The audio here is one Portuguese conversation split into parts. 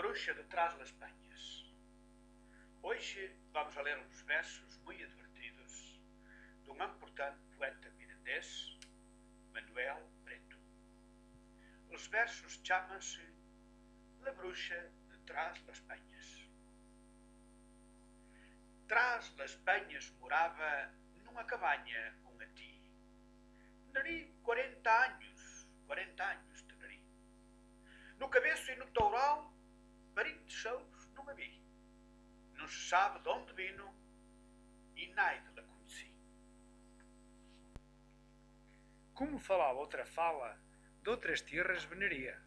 Bruxa de Trás las Penhas. Hoje vamos a ler uns versos muito divertidos de um importante poeta mirandês, Manuel Preto. Os versos chamam-se La Bruxa de Trás las Penhas. Trás las Penhas morava numa cabanha um ati. Nari 40 anos de nari. No cabeço e no toural, parentes seus não vi. Não se sabe de onde vino e naide la conheci. Como falava outra fala, de outras terras veneria,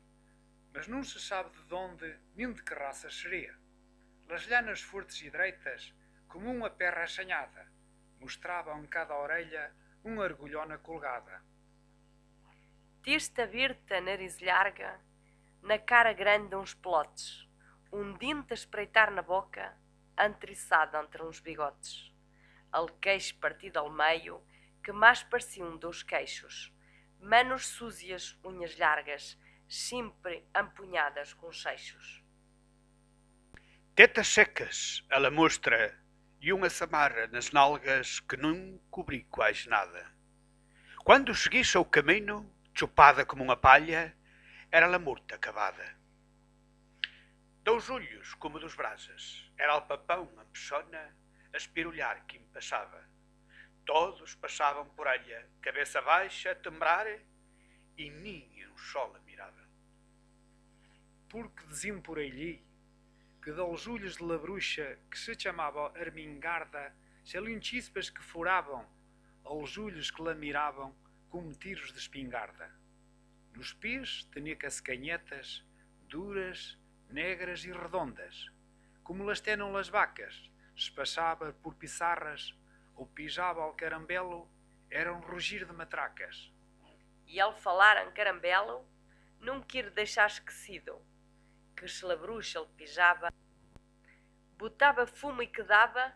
mas não se sabe de onde nem de que raças seria. Las llanas fortes e direitas, como uma perra assanhada, mostravam em cada orelha uma argolhona colgada. Testa virta, nariz larga, na cara grande uns pelotes, um dente a espreitar na boca, antriçado entre uns bigotes. Al queixo partido ao meio, que mais pareciam dois queixos, manos súzias, unhas largas, sempre empunhadas com seixos. Tetas secas, ela mostra, e uma samarra nas nalgas que não cobri quase nada. Quando seguisse o caminho, chupada como uma palha, era ela morta acabada. Dois olhos como dos brasas, era alpapão a pessona, a espirulhar que me passava. Todos passavam por ela, cabeça baixa, a tembrar, e nem um sol a mirava. Porque diziam por aí que dos olhos de la bruxa, que se chamava Armingarda, saliam chispas que furavam aos olhos que la miravam como tiros de espingarda. Nos pés tinha cascanhetas, duras, negras e redondas, como las tenam las vacas, se passava por pissarras, ou pisava ao carambelo, era um rugir de matracas. E ao falar em carambelo, não quer deixar esquecido, que se la bruxa lhe pisava, botava fumo e quedava,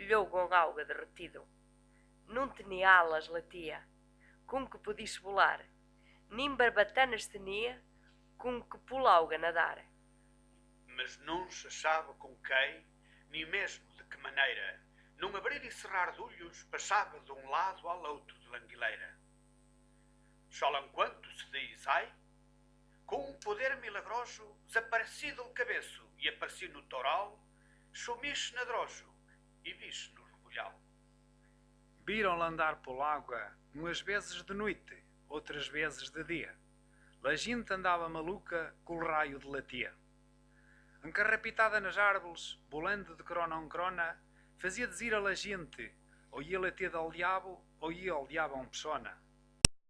logo um alga derretido. Não tinha alas latia, com que podisse volar, nem barbatanas tinha, com que pula alga nadar. Mas não se sabe com quem, nem mesmo de que maneira, num abrir e cerrar de olhos, passava de um lado ao outro de languileira. Só enquanto se diz, ai, com um poder milagroso, desaparecido o cabeço e apareci no toural, sumi-se na drojo e vi-se no rebolhal. Viram-la andar pela água, umas vezes de noite, outras vezes de dia. La gente andava maluca com o raio de latia. Encarrapitada nas árvores, bolando de crona em crona, fazia dizer a la gente, ou ia latir ao diabo, ou ia ao diabo em persona.